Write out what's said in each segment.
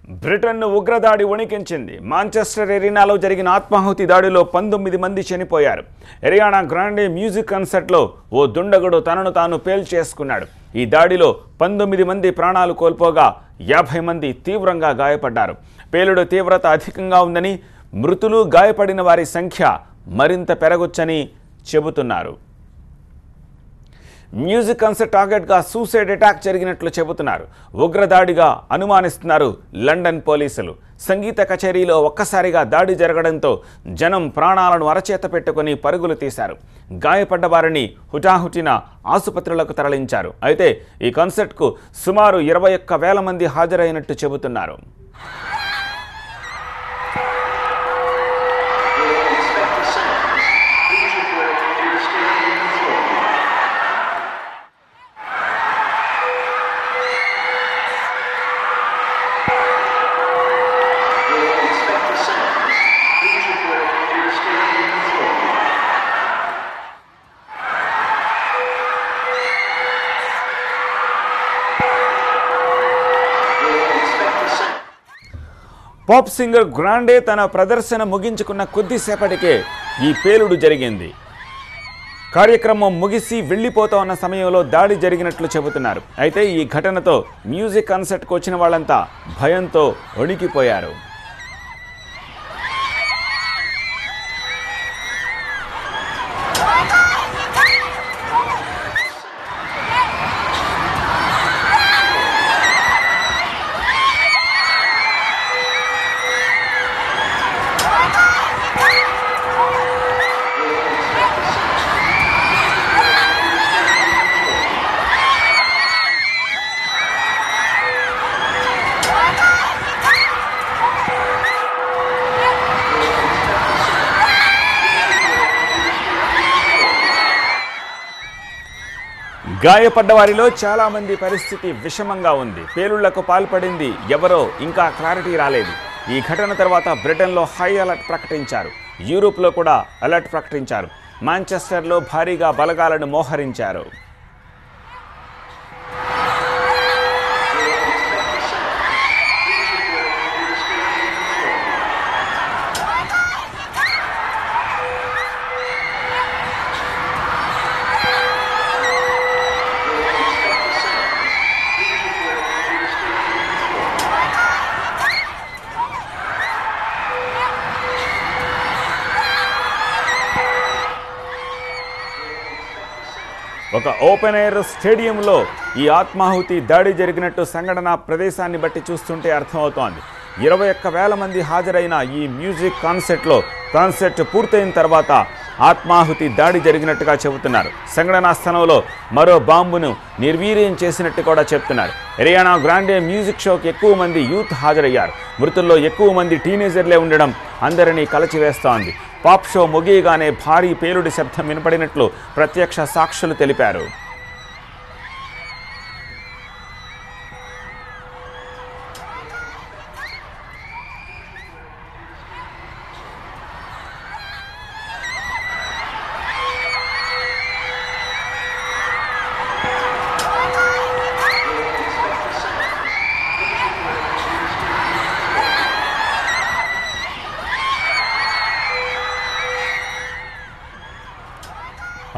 బ్రిటన్ను ఉగ్రదాడి వణికించింది. మాంచెస్టర్ ఎరీనాలో జరిగిన ఆత్మాహుతి దాడిలో 19 మంది చనిపోయారు. ఎరియానా గ్రాండే మ్యూజిక్ కన్సర్ట్లో ఓ దుండగుడు తనను తాను పేల్చేసుకున్నాడు. ఈ దాడిలో 19 మంది ప్రాణాలు కోల్పోగా 50 మంది తీవ్రంగా గాయపడ్డారు. పేలుడు తీవ్రత అధికంగా ఉందని, మృతులు గాయపడిన వారి సంఖ్య మరింత పెరగొచ్చని చెబుతున్నారు. మ్యూజిక్ కన్సర్ట్ టార్గెట్గా సూసైడ్ అటాక్ జరిగినట్లు చెబుతున్నారు. ఉగ్రదాడిగా అనుమానిస్తున్నారు లండన్ పోలీసులు. సంగీత కచేరీలో ఒక్కసారిగా దాడి జరగడంతో జనం ప్రాణాలను అరచేత పెట్టుకుని పరుగులు తీశారు. గాయపడ్డ వారిని హుటాహుటిన ఆసుపత్రులకు తరలించారు. అయితే ఈ కన్సర్ట్కు సుమారు 21,000 మంది హాజరైనట్టు చెబుతున్నారు. పాప్ సింగర్ గ్రాండే తన ప్రదర్శన ముగించుకున్న కొద్దిసేపటికే ఈ పేలుడు జరిగింది. కార్యక్రమం ముగిసి వెళ్లిపోతా ఉన్న సమయంలో దాడి జరిగినట్లు చెబుతున్నారు. అయితే ఈ ఘటనతో మ్యూజిక్ కన్సర్ట్కు వచ్చిన వాళ్ళంతా భయంతో వణికిపోయారు. గాయపడ్డ వారిలో చాలా మంది పరిస్థితి విషమంగా ఉంది. పేలుళ్లకు పాల్పడింది ఎవరో ఇంకా క్లారిటీ రాలేదు. ఈ ఘటన తర్వాత బ్రిటన్లో హై అలర్ట్ ప్రకటించారు. యూరోప్లో కూడా అలర్ట్ ప్రకటించారు. మాంచెస్టర్లో భారీగా బలగాలను మోహరించారు. ఒక ఓపెన్ ఎయిర్ స్టేడియంలో ఈ ఆత్మాహుతి దాడి జరిగినట్టు సంఘటన ప్రదేశాన్ని బట్టి చూస్తుంటే అర్థమవుతోంది. 21,000 మంది హాజరైన ఈ మ్యూజిక్ కాన్సర్ట్ పూర్తయిన తర్వాత ఆత్మాహుతి దాడి జరిగినట్టుగా చెబుతున్నారు. సంఘటనా స్థలంలో మరో బాంబును నిర్వీర్యం చేసినట్టు కూడా చెప్తున్నారు. ఎరియానా గ్రాండే మ్యూజిక్ షోకి ఎక్కువ మంది యూత్ హాజరయ్యారు. మృతుల్లో ఎక్కువ మంది టీనేజర్లే ఉండడం అందరినీ కలచివేస్తోంది. పాప్ షో ముగియగానే భారీ పేలుడి శబ్దం వినపడినట్లు ప్రత్యక్ష సాక్షులు తెలిపారు.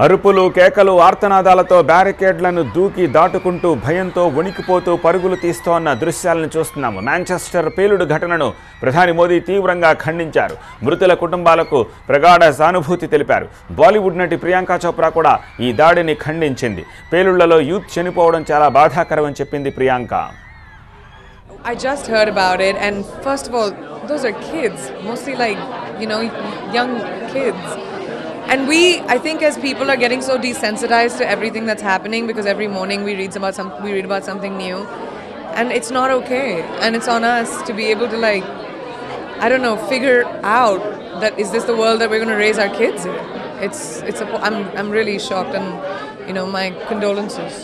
అరుపులు, కేకలు, ఆర్తనాదాలతో బ్యారికేడ్లను దూకి దాటుకుంటూ భయంతో వణికిపోతూ పరుగులు తీస్తోన్న దృశ్యాలను చూస్తున్నాము. మాంచెస్టర్ పేలుడు ఘటనను ప్రధాని మోదీ తీవ్రంగా ఖండించారు. మృతుల కుటుంబాలకు ప్రగాఢ సానుభూతి తెలిపారు. బాలీవుడ్ నటి ప్రియాంక చోప్రా కూడా ఈ దాడిని ఖండించింది. పేలుళ్లలో యూత్ చనిపోవడం చాలా బాధాకరమని చెప్పింది Priyanka. I just heard about it, and first of all, those are kids, mostly like, young kids. And I think as people are getting so desensitized to everything that's happening, because every morning we read about something new, and it's not okay. And it's on us to be able to figure out that is this the world that we're going to raise our kids in? I'm really shocked, and my condolences.